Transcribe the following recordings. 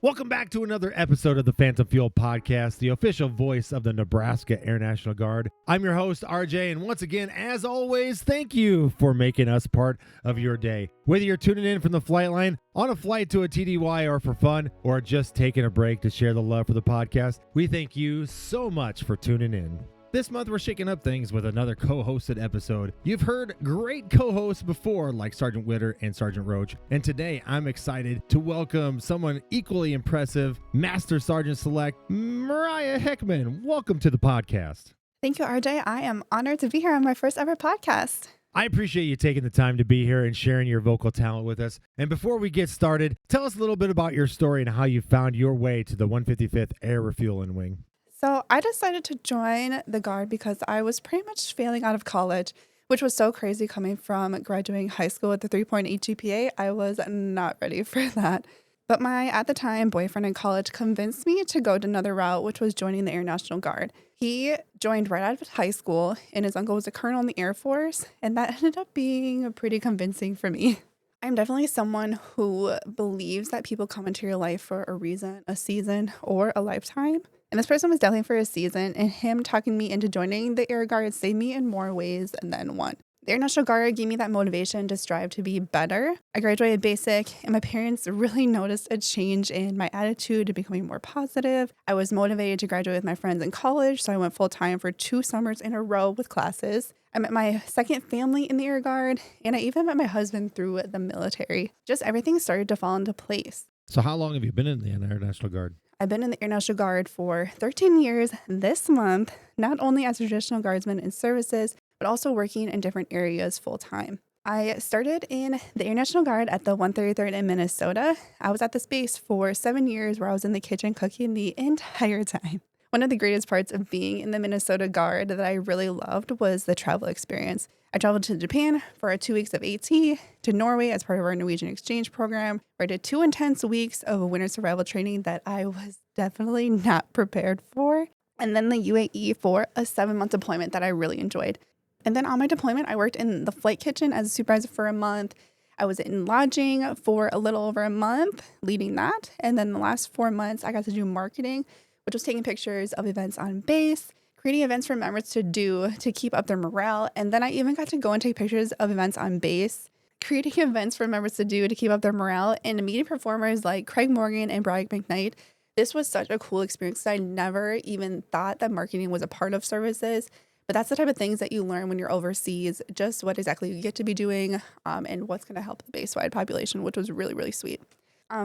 Welcome back to another episode of the Phantom Fuel Podcast, the official voice of the Nebraska Air National Guard. I'm your host, RJ, and once again, as always, thank you for making us part of your day. Whether you're tuning in from the flight line, on a flight to a TDY, or for fun, or just taking a break to share the love for the podcast, we thank you so much for tuning in. This month, we're shaking up things with another co-hosted episode. You've heard great co-hosts before, like Sergeant Witter and Sergeant Roach, and today I'm excited to welcome someone equally impressive, Master Sergeant Select Mariah Heckman. Welcome to the podcast. Thank you, RJ. I am honored to be here on my first ever podcast. I appreciate you taking the time to be here and sharing your vocal talent with us. And before we get started, tell us a little bit about your story and how you found your way to the 155th Air Refueling Wing. So I decided to join the Guard because I was pretty much failing out of college, which was so crazy coming from graduating high school with a 3.8 GPA. I was not ready for that. But my, at the time, boyfriend in college convinced me to go to another route, which was joining the Air National Guard. He joined right out of high school, and his uncle was a colonel in the Air Force, and that ended up being pretty convincing for me. I'm definitely someone who believes that people come into your life for a reason, a season, or a lifetime. And this person was definitely for a season, and him talking me into joining the Air Guard saved me in more ways than one. The Air National Guard gave me that motivation to strive to be better. I graduated basic, and my parents really noticed a change in my attitude to becoming more positive. I was motivated to graduate with my friends in college, so I went full-time for 2 summers in a row with classes. I met my second family in the Air Guard, and I even met my husband through the military. Just everything started to fall into place. So how long have you been in the Air National Guard? I've been in the Air National Guard for 13 years this month, not only as a traditional guardsman in services, but also working in different areas full-time. I started in the Air National Guard at the 133rd in Minnesota. I was at this base for 7 years where I was in the kitchen cooking the entire time. One of the greatest parts of being in the Minnesota Guard that I really loved was the travel experience. I traveled to Japan for 2 weeks of AT, to Norway as part of our Norwegian exchange program, where I did 2 intense weeks of winter survival training that I was definitely not prepared for, and then the UAE for a 7-month deployment that I really enjoyed. And then on my deployment, I worked in the flight kitchen as a supervisor for a month. I was in lodging for a little over a month leading that, and then the last 4 months, I got to do marketing, which was taking pictures of events on base, creating events for members to do to keep up their morale. And then I even got to go and take pictures of events on base, creating events for members to do to keep up their morale, and meeting performers like Craig Morgan and Brian McKnight. This was such a cool experience. I never even thought that marketing was a part of services, but that's the type of things that you learn when you're overseas, just what exactly you get to be doing and what's going to help the base-wide population, which was really, really sweet.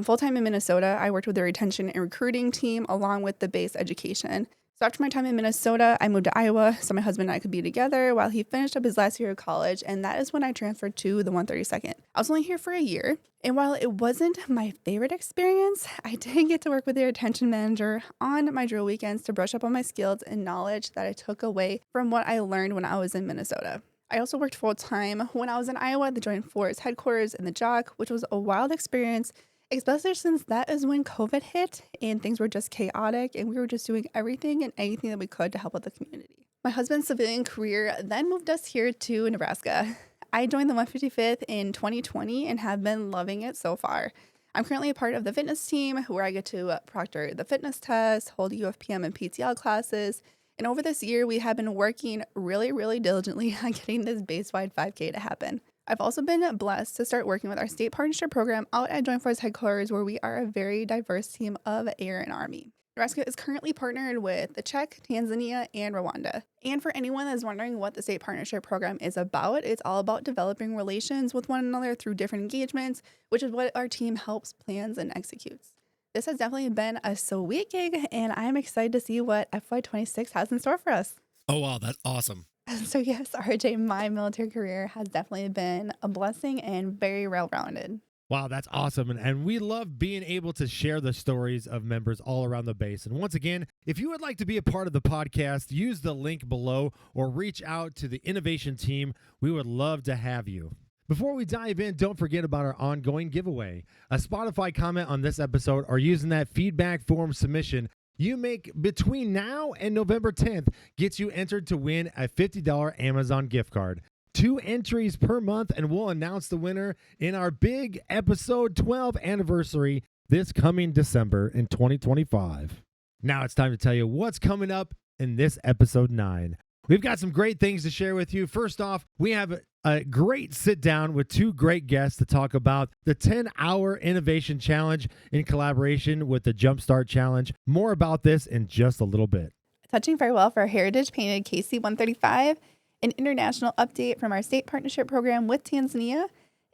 Full-time in Minnesota, I worked with the retention and recruiting team along with the base education. So after my time in Minnesota, I moved to Iowa so my husband and I could be together while he finished up his last year of college, and that is when I transferred to the 132nd. I was only here for a year, and while it wasn't my favorite experience, I did get to work with the retention manager on my drill weekends to brush up on my skills and knowledge that I took away from what I learned when I was in Minnesota. I also worked full-time when I was in Iowa at the Joint Force headquarters in the JOC, which was a wild experience, especially since that is when COVID hit and things were just chaotic and we were just doing everything and anything that we could to help out the community. My husband's civilian career then moved us here to Nebraska. I joined the 155th in 2020 and have been loving it so far. I'm currently a part of the fitness team where I get to proctor the fitness test, hold UFPM and PTL classes, and over this year we have been working really, really diligently on getting this base-wide 5K to happen. I've also been blessed to start working with our state partnership program out at Joint Force headquarters, where we are a very diverse team of Air and Army. Nebraska is currently partnered with the Czech, Tanzania, and Rwanda. And for anyone that's wondering what the state partnership program is about, it's all about developing relations with one another through different engagements, which is what our team helps, plans, and executes. This has definitely been a sweet gig, and I'm excited to see what FY26 has in store for us. Oh, wow, that's awesome. So yes, RJ, my military career has definitely been a blessing and very well-rounded. Wow, that's awesome. And we love being able to share the stories of members all around the base. And once again, if you would like to be a part of the podcast, use the link below or reach out to the innovation team. We would love to have you. Before we dive in, don't forget about our ongoing giveaway. A Spotify comment on this episode or using that feedback form submission you make between now and November 10th gets you entered to win a $50 Amazon gift card. 2 entries per month, and we'll announce the winner in our big episode 12 anniversary this coming December in 2025. Now it's time to tell you what's coming up in this episode 9. We've got some great things to share with you. First off, we have a great sit down with two great guests to talk about the 10-hour innovation challenge in collaboration with the Jumpstart Challenge. More about this in just a little bit. Touching very well for our heritage painted KC-135, an international update from our state partnership program with Tanzania,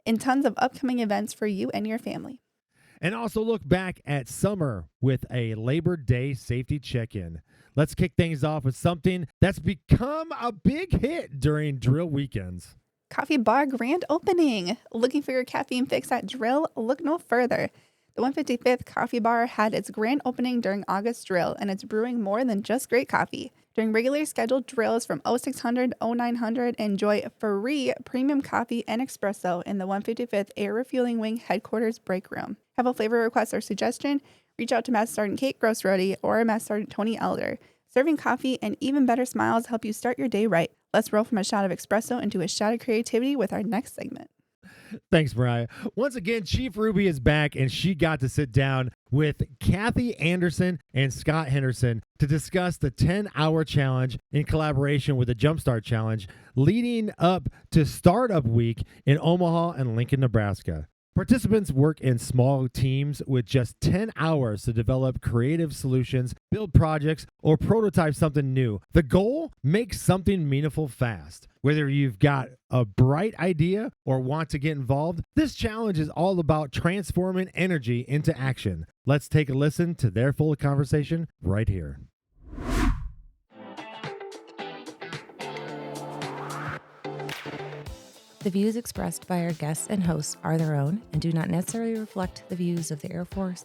and tons of upcoming events for you and your family. And also look back at summer with a Labor Day safety check-in. Let's kick things off with something that's become a big hit during drill weekends. Coffee bar grand opening. Looking for your caffeine fix at drill? Look no further. The 155th Coffee Bar had its grand opening during August drill, and it's brewing more than just great coffee. During regularly scheduled drills from 0600 0900, enjoy free premium coffee and espresso in the 155th Air Refueling Wing Headquarters Break Room. Have a flavor request or suggestion? Reach out to Master Sergeant Kate Grossrody or Master Sergeant Tony Elder. Serving coffee and even better smiles help you start your day right. Let's roll from a shot of espresso into a shot of creativity with our next segment. Thanks, Mariah. Once again, Chief Hruby is back, and she got to sit down with Kathy Anderson and Scott Henderson to discuss the 10-hour challenge in collaboration with the Jumpstart Challenge leading up to Startup Week in Omaha and Lincoln, Nebraska. Participants work in small teams with just 10 hours to develop creative solutions, build projects, or prototype something new. The goal? Make something meaningful fast. Whether you've got a bright idea or want to get involved, this challenge is all about transforming energy into action. Let's take a listen to their full conversation right here. The views expressed by our guests and hosts are their own and do not necessarily reflect the views of the Air Force,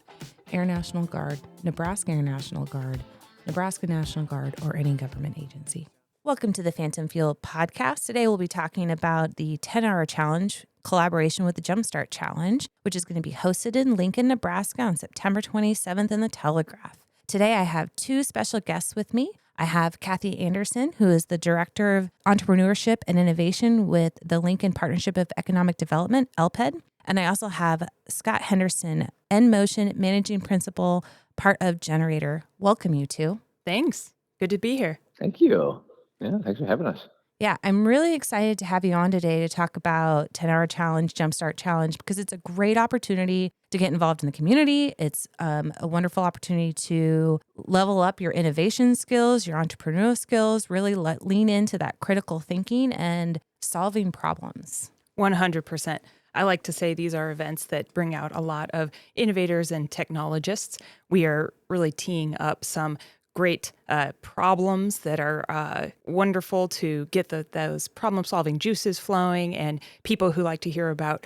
Air National Guard, Nebraska Air National Guard, Nebraska National Guard, or any government agency. Welcome to the Phantom Fuel podcast. Today we'll be talking about the 10-hour challenge collaboration with the Jumpstart Challenge, which is going to be hosted in Lincoln, Nebraska on September 27th in the Telegraph. Today I have two special guests with me. I have Kathy Anderson, who is the Director of Entrepreneurship and Innovation with the Lincoln Partnership of Economic Development, LPED. And I also have Scott Henderson, N-Motion Managing Principal, part of Generator. Welcome, you two. Thanks. Good to be here. Thank you. Yeah, thanks for having us. Yeah, I'm really excited to have you on today to talk about 10-hour challenge, Jumpstart Challenge, because it's a great opportunity to get involved in the community. It's a wonderful opportunity to level up your innovation skills, your entrepreneurial skills, really lean into that critical thinking and solving problems. 100%. I like to say these are events that bring out a lot of innovators and technologists. We are really teeing up some great problems that are wonderful to get those problem-solving juices flowing, and people who like to hear about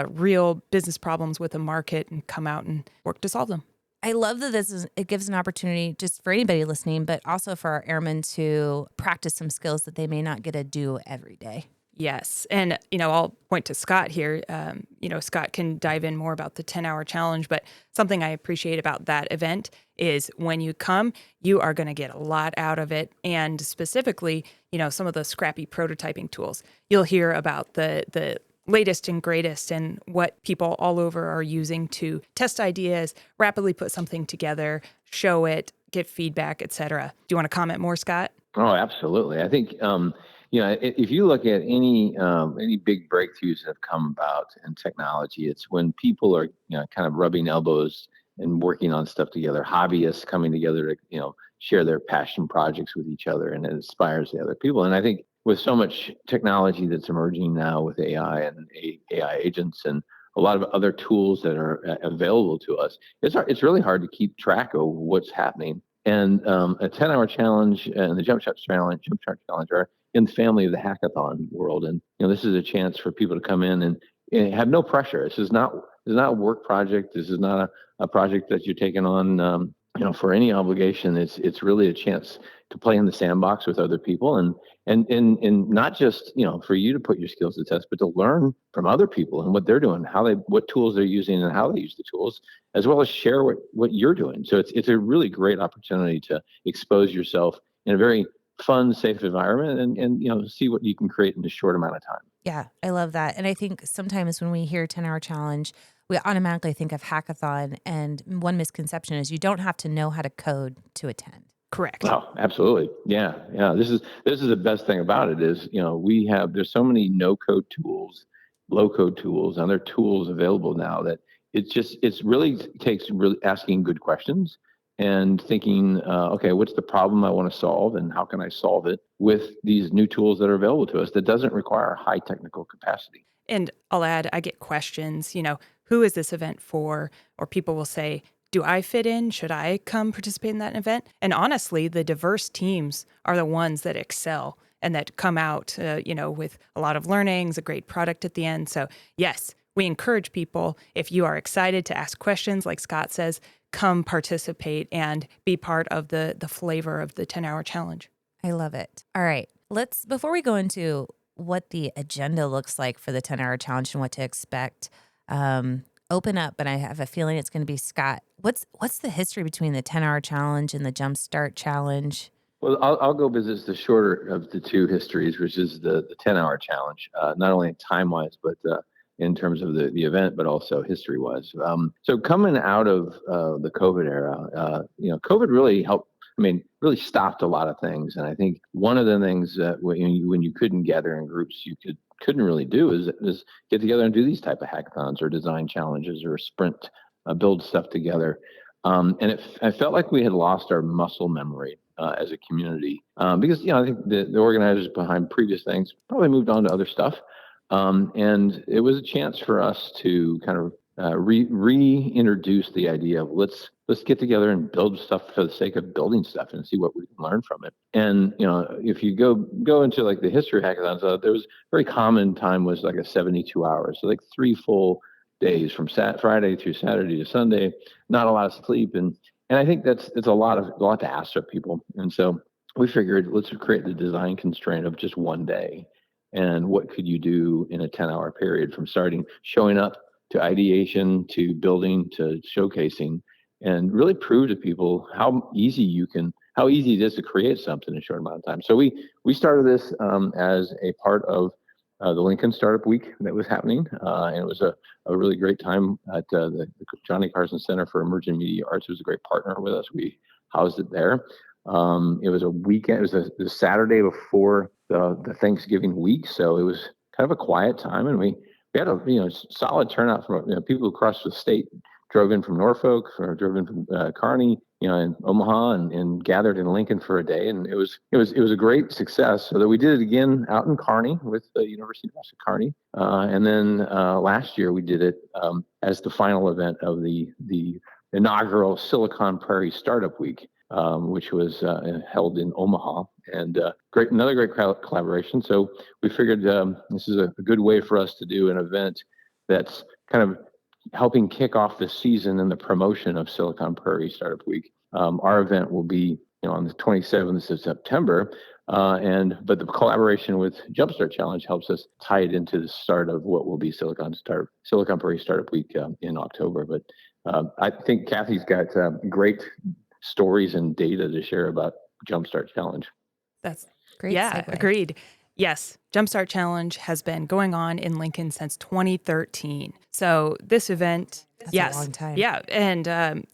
real business problems with the market and come out and work to solve them. I love that it gives an opportunity just for anybody listening, but also for our airmen to practice some skills that they may not get to do every day. Yes. And, I'll point to Scott here. Scott can dive in more about the 10-hour challenge, but something I appreciate about that event is when you come, you are going to get a lot out of it. And specifically, some of the scrappy prototyping tools. You'll hear about the latest and greatest and what people all over are using to test ideas, rapidly put something together, show it, get feedback, etc. Do you want to comment more, Scott? Oh, absolutely. I think, if you look at any big breakthroughs that have come about in technology, it's when people are, kind of rubbing elbows and working on stuff together, hobbyists coming together to, share their passion projects with each other, and it inspires the other people. And I think with so much technology that's emerging now with AI and AI agents and a lot of other tools that are available to us, it's really hard to keep track of what's happening. And a 10-hour challenge and the Jumpstart Challenge are in the family of the hackathon world. And this is a chance for people to come in and have no pressure. This is not a work project. This is not a project that you're taking on for any obligation. It's really a chance to play in the sandbox with other people and not just for you to put your skills to test, but to learn from other people and what they're doing, what tools they're using and how they use the tools, as well as share what you're doing. So it's a really great opportunity to expose yourself in a very fun, safe environment and see what you can create in a short amount of time. Yeah, I love that. And I think sometimes when we hear 10-hour challenge, we automatically think of hackathon, and one misconception is you don't have to know how to code to attend. Correct. Oh, absolutely. Yeah. This is the best thing about it is, there's so many no code tools, low code tools, and other tools available now that it's really takes really asking good questions and thinking, okay, what's the problem I want to solve and how can I solve it with these new tools that are available to us that doesn't require high technical capacity. And I'll add, I get questions, who is this event for? Or people will say, do I fit in? Should I come participate in that event? And honestly, the diverse teams are the ones that excel and that come out, with a lot of learnings, a great product at the end. So yes, we encourage people, if you are excited to ask questions, like Scott says, come participate and be part of the flavor of the 10-hour challenge. I love it. All right. Before we go into what the agenda looks like for the 10-hour challenge and what to expect, open up, and I have a feeling it's going to be Scott. What's the history between the 10-hour challenge and the Jumpstart challenge? Well, I'll go because the shorter of the two histories, which is the 10-hour challenge, not only time-wise, but in terms of the event, but also history-wise. So coming out of the COVID era, COVID really helped. Really stopped a lot of things. And I think one of the things that when you couldn't gather in groups, you couldn't really do is get together and do these type of hackathons or design challenges or sprint, build stuff together. And I felt like we had lost our muscle memory as a community because I think the organizers behind previous things probably moved on to other stuff, and it was a chance for us to kind of reintroduce the idea of let's get together and build stuff for the sake of building stuff and see what we can learn from it. And if you go into like the history of hackathons, there was very common time was like a 72 hours, so like 3 full days from Friday through Saturday to Sunday, not a lot of sleep, and I think it's a lot to ask of people. And so we figured let's create the design constraint of just one day, and what could you do in a 10-hour period from showing up to ideation to building to showcasing, and really prove to people how easy it is to create something in a short amount of time. So we started this as a part of the Lincoln Startup Week that was happening, and it was a really great time at the Johnny Carson Center for Emerging Media Arts. It was a great partner with us. We housed it there. It was a weekend. It was the Saturday before the Thanksgiving week, so it was kind of a quiet time, and we had a solid turnout from people across the state. Drove in from Norfolk, or drove in from Kearney, in Omaha, and gathered in Lincoln for a day, and it was a great success. So that we did it again out in Kearney with the University of Nebraska Kearney, and then last year we did it as the final event of the inaugural Silicon Prairie Startup Week, which was held in Omaha, and another great collaboration. So we figured this is a good way for us to do an event that's kind of helping kick off the season and the promotion of Silicon Prairie Startup Week. Our event will be on the 27th of September, but the collaboration with Jumpstart Challenge helps us tie it into the start of what will be Silicon Prairie Startup Week in October. But I think Kathy's got great stories and data to share about Jumpstart Challenge. That's great. Yeah, segue. Agreed. Yes, Jumpstart Challenge has been going on in Lincoln since 2013. So this event, That's yes, a long time. Yeah, and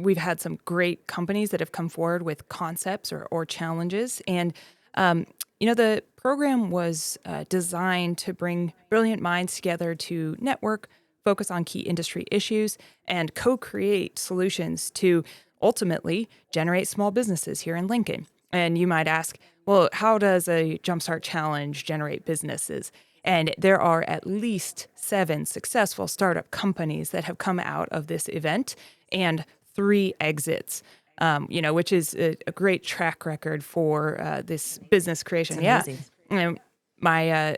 we've had some great companies that have come forward with concepts or challenges, and the program was designed to bring brilliant minds together to network, focus on key industry issues, and co-create solutions to ultimately generate small businesses here in Lincoln. And you might ask, well, how does a Jumpstart Challenge generate businesses? And there are at least 7 successful startup companies that have come out of this event and 3 exits, which is a great track record for this business creation. It's amazing. Yeah. My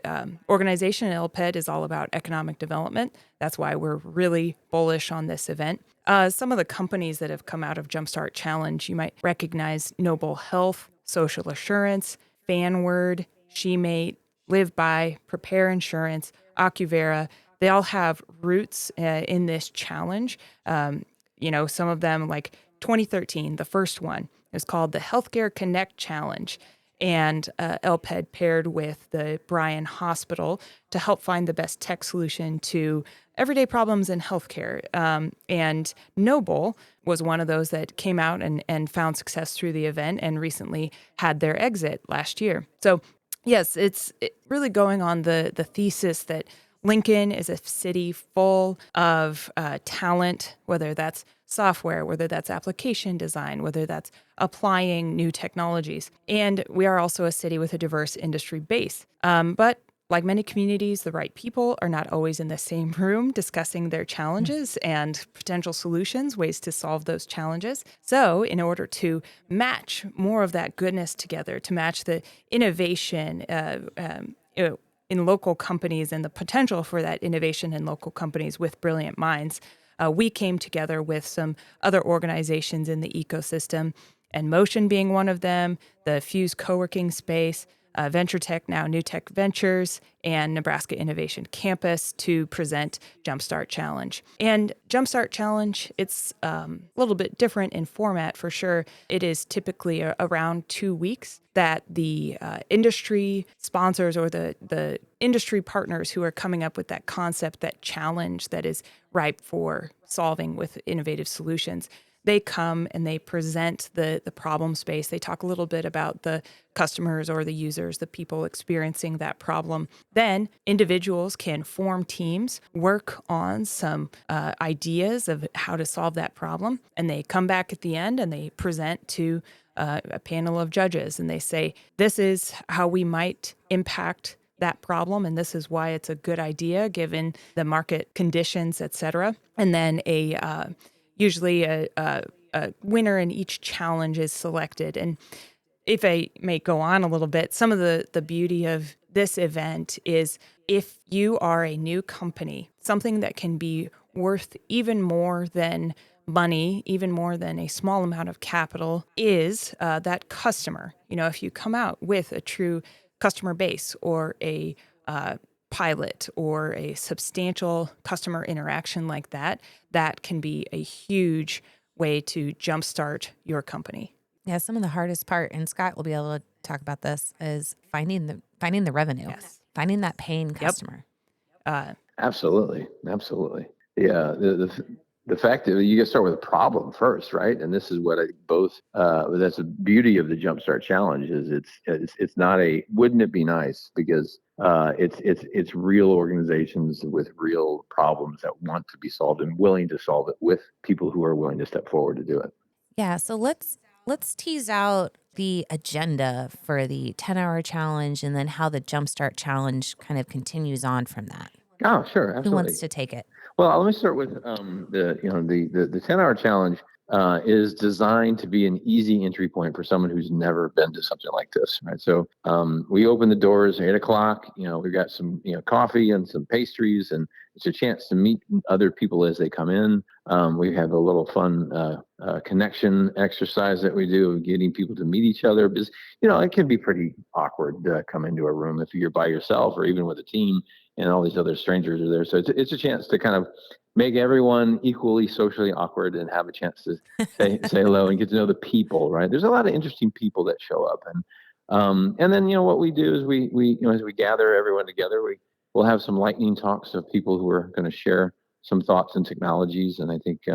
organization, LPED, is all about economic development. That's why we're really bullish on this event. Some of the companies that have come out of Jumpstart Challenge, you might recognize Noble Health, Social Assurance, Fanword, SheMate, Live By, Prepare Insurance, Accuvera. They all have roots in this challenge. Some of them, like 2013, the first one, is called the Healthcare Connect Challenge. And LPED paired with the Bryan Hospital to help find the best tech solution to everyday problems in healthcare. And Noble was one of those that came out and found success through the event and recently had their exit last year. So yes, it's really going on the thesis that Lincoln is a city full of talent, whether that's software, whether that's application design, whether that's applying new technologies. And we are also a city with a diverse industry base. But like many communities, the right people are not always in the same room discussing their challenges and potential solutions, ways to solve those challenges. So in order to match more of that goodness together, to match the innovation in local companies and the potential for that innovation in local companies with brilliant minds, we came together with some other organizations in the ecosystem, and Motion being one of them, the Fuse co-working space, Venture Tech, now New Tech Ventures, and Nebraska Innovation Campus to present Jumpstart Challenge. And Jumpstart Challenge, it's a little bit different in format for sure. It is typically around 2 weeks that the industry sponsors or the industry partners who are coming up with that concept, that challenge that is ripe for solving with innovative solutions, they come and they present the problem space. They talk a little bit about the customers or the users, the people experiencing that problem. Then individuals can form teams, work on some ideas of how to solve that problem, and they come back at the end and they present to a panel of judges, and they say, this is how we might impact that problem, and this is why it's a good idea given the market conditions, et cetera. And then usually a winner in each challenge is selected. And if I may go on a little bit, some of the beauty of this event is if you are a new company, something that can be worth even more than money, even more than a small amount of capital, is that customer. If you come out with a true customer base or a pilot or a substantial customer interaction like that, that can be a huge way to jumpstart your company. Yeah, some of the hardest part, and Scott will be able to talk about this, is finding the revenue, finding that paying customer. Absolutely. Yeah, the fact that you got to start with a problem first, right? And this is what that's the beauty of the Jumpstart Challenge is it's not a wouldn't it be nice, because it's real organizations with real problems that want to be solved and willing to solve it with people who are willing to step forward to do it. Yeah, so let's tease out the agenda for the 10-hour challenge and then how the Jumpstart Challenge kind of continues on from that. Oh, sure, absolutely. Who wants to take it? Well, let me start with the 10-hour challenge is designed to be an easy entry point for someone who's never been to something like this, right? So we open the doors at 8:00. We've got some coffee and some pastries, and it's a chance to meet other people as they come in. We have a little fun connection exercise that we do, getting people to meet each other, because it can be pretty awkward to come into a room if you're by yourself or even with a team and all these other strangers are there. So it's a chance to kind of make everyone equally socially awkward and have a chance to say hello and get to know the people, right? There's a lot of interesting people that show up. And then, what we do is we as we gather everyone together, we'll have some lightning talks of people who are going to share some thoughts and technologies. And I think,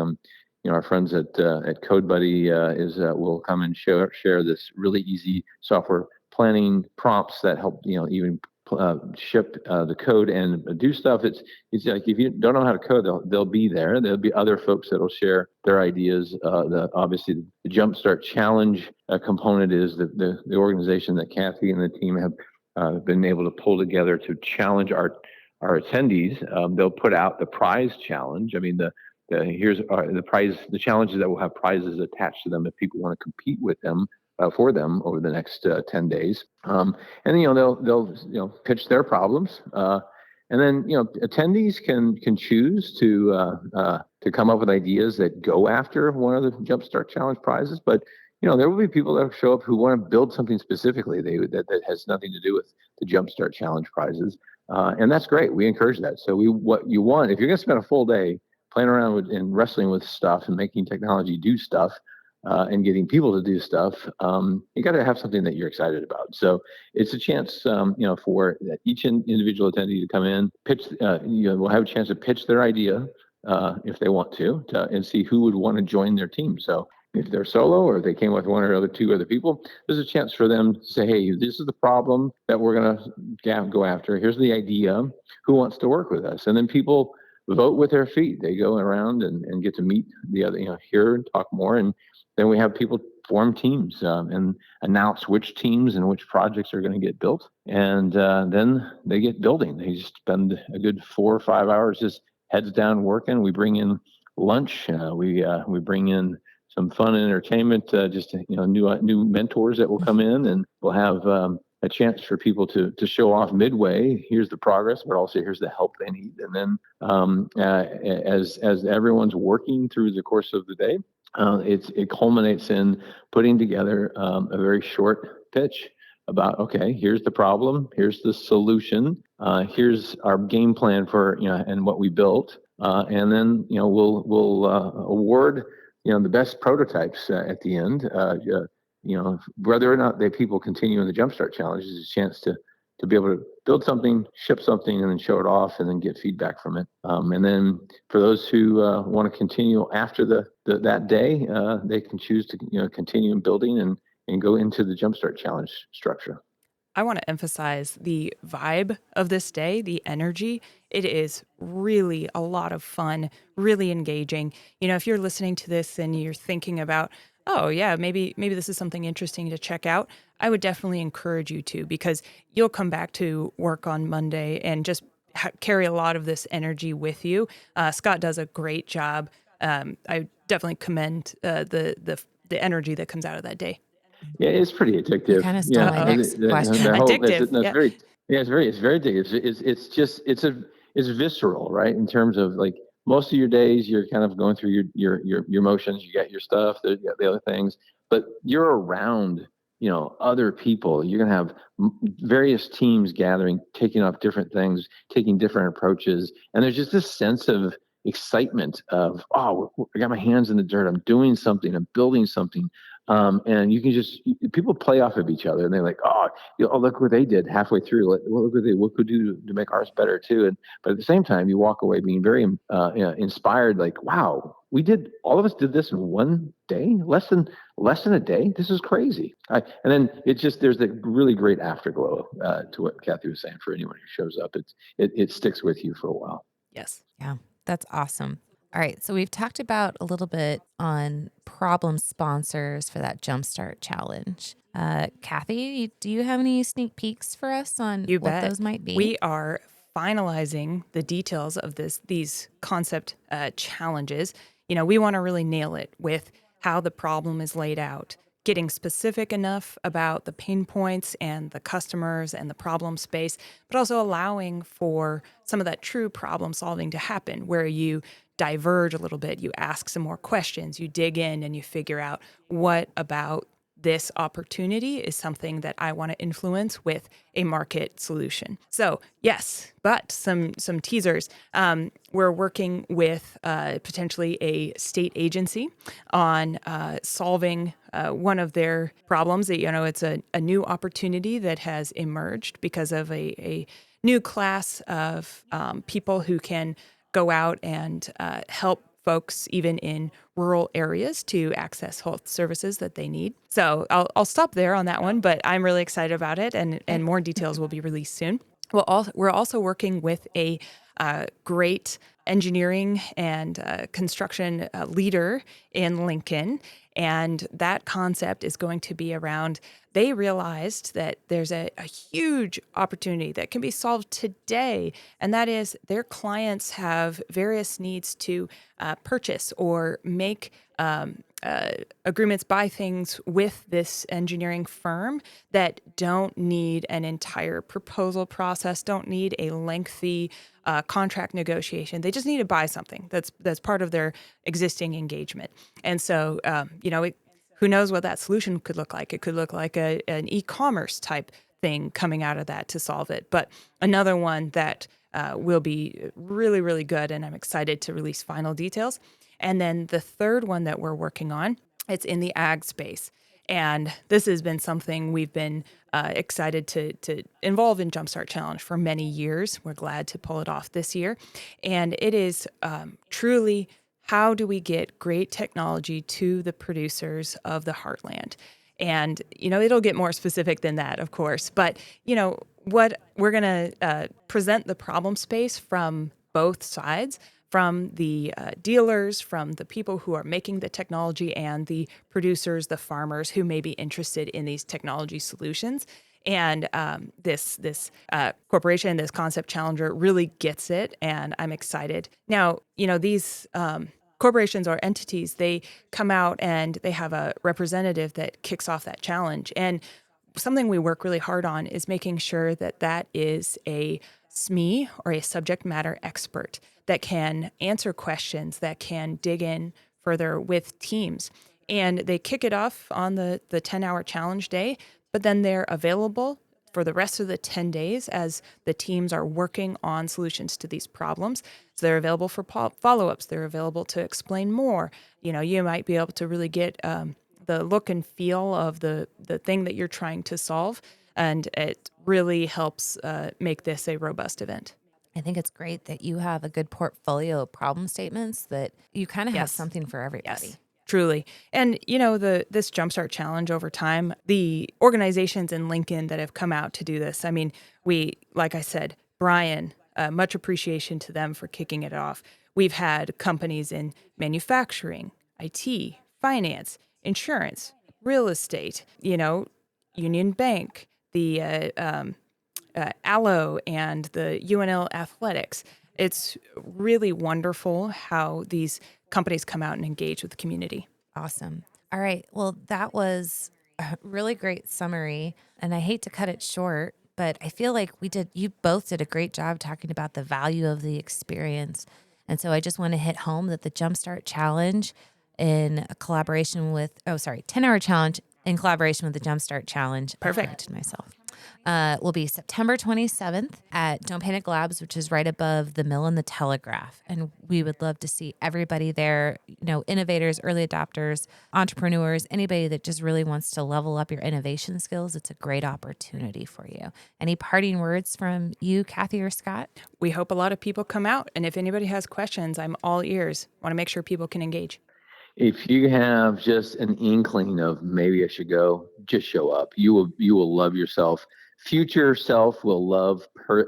our friends at CodeBuddy will come and share this really easy software planning prompts that help, even ship the code and do stuff. It's like if you don't know how to code, they'll be there. There'll be other folks that'll share their ideas. Obviously, the Jumpstart Challenge component is the organization that Kathy and the team have been able to pull together to challenge our attendees. They'll put out the prize challenge. I mean, here's the prize. The challenges that will have prizes attached to them if people want to compete with them. For them over the next 10 days. And they'll pitch their problems. And then, attendees can choose to come up with ideas that go after one of the Jumpstart Challenge prizes. But, there will be people that show up who want to build something specifically that has nothing to do with the Jumpstart Challenge prizes. And that's great. We encourage that. So what you want, if you're going to spend a full day playing around and wrestling with stuff and making technology do stuff, and getting people to do stuff, you got to have something that you're excited about. So it's a chance, for each individual attendee to come in, pitch. We'll have a chance to pitch their idea if they want to, and see who would want to join their team. So if they're solo or if they came with one or two other people, there's a chance for them to say, hey, this is the problem that we're going to go after. Here's the idea. Who wants to work with us? And then people vote with their feet. They go around and get to meet the other, hear and talk more. And then we have people form teams and announce which teams and which projects are going to get built. And then they get building. They just spend a good 4 or 5 hours just heads down working. We bring in lunch. We bring in some fun and entertainment, just new mentors that will come in, and we'll have a chance for people to show off midway. Here's the progress, but also here's the help they need. And then as everyone's working through the course of the day, it culminates in putting together a very short pitch about, okay, here's the problem, here's the solution, here's our game plan for and what we built, and then we'll award the best prototypes at the end. Whether or not people continue in the Jumpstart Challenge is a chance to be able to build something, ship something, and then show it off, and then get feedback from it. And then for those who want to continue after that day, they can choose to continue building and go into the Jumpstart Challenge structure. I want to emphasize the vibe of this day, the energy. It is really a lot of fun, really engaging. If you're listening to this and you're thinking about, oh yeah, maybe this is something interesting to check out, I would definitely encourage you to, because you'll come back to work on Monday and just carry a lot of this energy with you. Scott does a great job. I definitely commend the energy that comes out of that day. Yeah, it's pretty addictive. Kind of stole my next question. Addictive. It's very addictive. It's visceral, right? In terms of like most of your days, you're kind of going through your motions. You got your stuff, the other things, but you're around other people. You're gonna have various teams gathering, taking off different things, taking different approaches, and there's just this sense of excitement of, oh, I got my hands in the dirt. I'm doing something. I'm building something. And you can people play off of each other, and they're like, oh, look what they did halfway through. Look what could do to make ours better too. But at the same time, you walk away being very inspired. Like, wow, all of us did this in one day, less than a day. This is crazy. And then there's a really great afterglow to what Kathy was saying. For anyone who shows up, it sticks with you for a while. Yes. Yeah, that's awesome. All right, so we've talked about a little bit on problem sponsors for that Jumpstart Challenge. Kathy, do you have any sneak peeks for us on what those might be? We are finalizing the details of these concept challenges. We want to really nail it with how the problem is laid out, getting specific enough about the pain points and the customers and the problem space, but also allowing for some of that true problem solving to happen, where you diverge a little bit, you ask some more questions, you dig in, and you figure out what about this opportunity is something that I want to influence with a market solution. So yes, but some teasers. We're working with potentially a state agency on solving one of their problems. It's a new opportunity that has emerged because of a new class of people who can go out and help folks even in rural areas to access health services that they need. So I'll stop there on that one, but I'm really excited about it, and more details will be released soon. We're also working with a great engineering and construction leader in Lincoln, and that concept is going to be around, they realized that there's a huge opportunity that can be solved today, and that is their clients have various needs to purchase or make agreements, buy things with this engineering firm that don't need an entire proposal process, don't need a lengthy contract negotiation. They just need to buy something that's part of their existing engagement. And so, who knows what that solution could look like? It could look like an e-commerce type thing coming out of that to solve it. But another one that will be really, really good, and I'm excited to release final details. And then the third one that we're working on It's in the ag space. And this has been something we've been excited to involve in Jumpstart Challenge for many years. We're glad to pull it off this year. And it is truly, how do we get great technology to the producers of the heartland? And, it'll get more specific than that, of course. But, what we're going to present the problem space from both sides, from the dealers, from the people who are making the technology, and the producers, the farmers who may be interested in these technology solutions. And this corporation, this concept challenger, really gets it, and I'm excited. Now, these corporations or entities, they come out and they have a representative that kicks off that challenge. And something we work really hard on is making sure that that is a SME or a subject matter expert that can answer questions, that can dig in further with teams. And they kick it off on the 10-hour challenge day, but then they're available for the rest of the 10 days as the teams are working on solutions to these problems. So they're available for follow-ups. They're available to explain more. You might be able to really get the look and feel of the thing that you're trying to solve. And it really helps make this a robust event. I think it's great that you have a good portfolio of problem statements, that you kind of have Yes. something for everybody. Yes. Truly. And, this Jumpstart Challenge over time, the organizations in Lincoln that have come out to do this, I mean, like I said, Brian, much appreciation to them for kicking it off. We've had companies in manufacturing, IT, finance, insurance, real estate, Union Bank, the Allo, and the UNL Athletics. It's really wonderful how these companies come out and engage with the community. Awesome. All right. Well, that was a really great summary, and I hate to cut it short, but I feel like you both did a great job talking about the value of the experience. And so I just want to hit home that the Jumpstart Challenge in a collaboration with, 10-hour challenge in collaboration with the Jumpstart Challenge. Perfect. I corrected myself. Will be September 27th at Don't Panic Labs, which is right above the Mill and the Telegraph. And we would love to see everybody there, innovators, early adopters, entrepreneurs, anybody that just really wants to level up your innovation skills. It's a great opportunity for you. Any parting words from you, Kathy or Scott? We hope a lot of people come out. And if anybody has questions, I'm all ears. Want to make sure people can engage. If you have just an inkling of maybe I should go, just show up. You will love yourself. Future self will love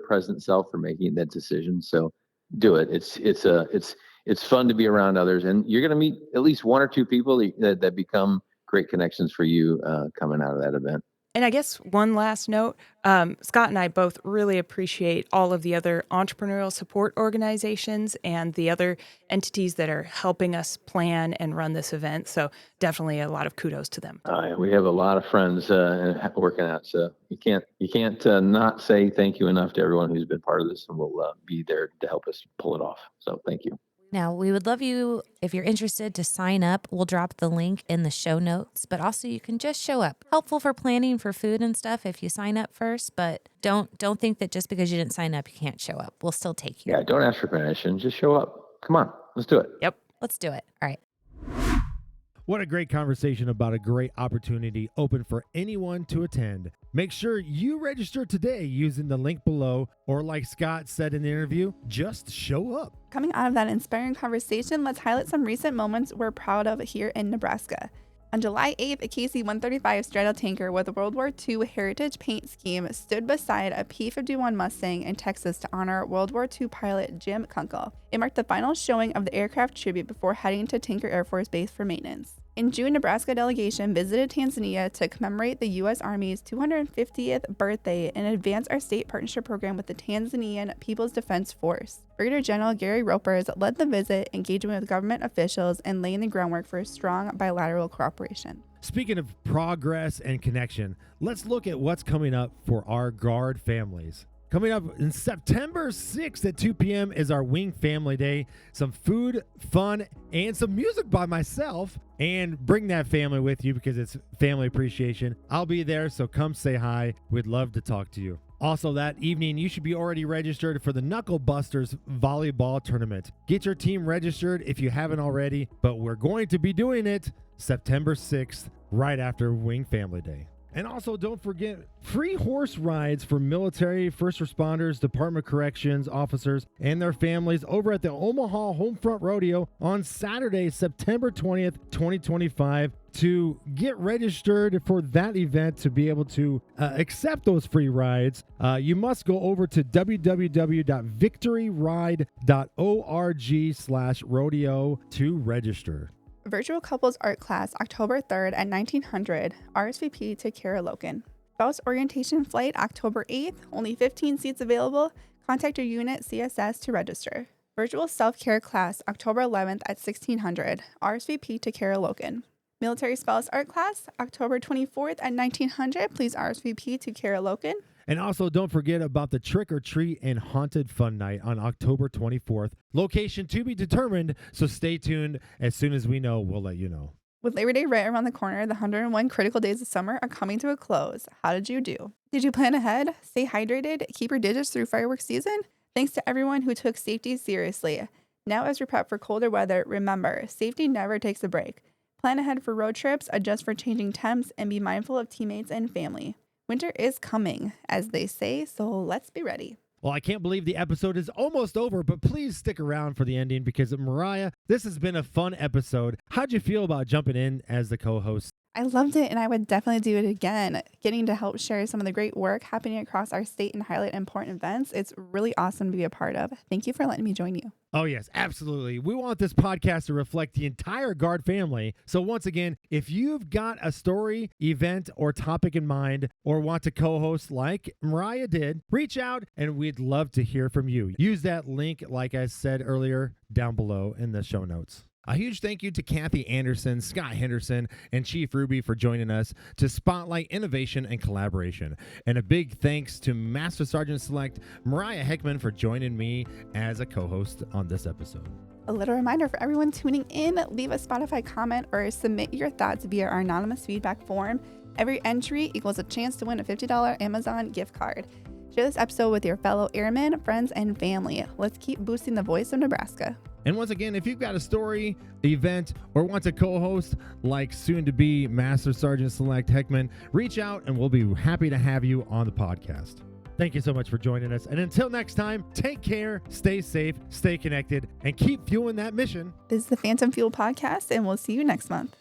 present self for making that decision. So do it. It's fun to be around others, and you're going to meet at least one or two people that become great connections for you coming out of that event. And I guess one last note, Scott and I both really appreciate all of the other entrepreneurial support organizations and the other entities that are helping us plan and run this event. So definitely a lot of kudos to them. We have a lot of friends working out, so you can't not say thank you enough to everyone who's been part of this, and we'll be there to help us pull it off. So thank you. Now, we would love you, if you're interested, to sign up. We'll drop the link in the show notes, but also you can just show up. Helpful for planning for food and stuff if you sign up first, but don't think that just because you didn't sign up, you can't show up. We'll still take you. Yeah, don't ask for permission. Just show up. Come on, let's do it. Yep. Let's do it. All right. What a great conversation about a great opportunity open for anyone to attend. Make sure you register today using the link below, or like Scott said in the interview, just show up. Coming out of that inspiring conversation, let's highlight some recent moments we're proud of here in Nebraska. On July 8th, a KC-135 straddle tanker with a World War II heritage paint scheme stood beside a P-51 Mustang in Texas to honor World War II pilot Jim Kunkel. It marked the final showing of the aircraft tribute before heading to Tinker Air Force Base for maintenance. In June, Nebraska delegation visited Tanzania to commemorate the U.S. Army's 250th birthday and advance our state partnership program with the Tanzanian People's Defense Force. Brigadier General Gary Ropers led the visit, engaging with government officials and laying the groundwork for strong bilateral cooperation. Speaking of progress and connection, let's look at what's coming up for our Guard families. Coming up in September 6th at 2 p.m. is our Wing Family Day. Some food, fun, and some music by myself. And bring that family with you because it's family appreciation. I'll be there, so come say hi. We'd love to talk to you. Also that evening, you should be already registered for the Knuckle Busters volleyball tournament. Get your team registered if you haven't already, but we're going to be doing it September 6th, right after Wing Family Day. And also, don't forget free horse rides for military, first responders, Department of Corrections officers, and their families over at the Omaha Homefront Rodeo on Saturday, September 20th, 2025. To get registered for that event, to be able to accept those free rides, you must go over to www.victoryride.org/rodeo to register. Virtual Couples Art Class, October 3rd at 1900. RSVP to Kara Loken. Spouse Orientation Flight, October 8th. Only 15 seats available. Contact your unit CSS to register. Virtual Self-Care Class, October 11th at 1600. RSVP to Kara Loken. Military Spouse Art Class, October 24th at 1900. Please RSVP to Kara Loken. And also, don't forget about the Trick or Treat and Haunted Fun Night on October 24th. Location to be determined, so stay tuned. As soon as we know, we'll let you know. With Labor Day right around the corner, the 101 critical days of summer are coming to a close. How did you do? Did you plan ahead? Stay hydrated? Keep your digits through fireworks season? Thanks to everyone who took safety seriously. Now, as we prep for colder weather, remember, safety never takes a break. Plan ahead for road trips, adjust for changing temps, and be mindful of teammates and family. Winter is coming, as they say, so let's be ready. Well, I can't believe the episode is almost over, but please stick around for the ending because, Mariah, this has been a fun episode. How'd you feel about jumping in as the co-host? I loved it, and I would definitely do it again. Getting to help share some of the great work happening across our state and highlight important events, it's really awesome to be a part of. Thank you for letting me join you. Oh, yes, absolutely. We want this podcast to reflect the entire Guard family. So once again, if you've got a story, event, or topic in mind, or want to co-host like Mariah did, reach out and we'd love to hear from you. Use that link, like I said earlier, down below in the show notes. A huge thank you to Kathy Anderson, Scott Henderson, and Chief Hruby for joining us to spotlight innovation and collaboration. And a big thanks to Master Sergeant Select Mariah Heckman for joining me as a co-host on this episode. A little reminder for everyone tuning in, leave a Spotify comment or submit your thoughts via our anonymous feedback form. Every entry equals a chance to win a $50 Amazon gift card. Share this episode with your fellow airmen, friends, and family. Let's keep boosting the voice of Nebraska. And once again, if you've got a story, event, or want to co-host like soon-to-be Master Sergeant Select Heckman, reach out and we'll be happy to have you on the podcast. Thank you so much for joining us. And until next time, take care, stay safe, stay connected, and keep fueling that mission. This is the Phantom Fuel Podcast, and we'll see you next month.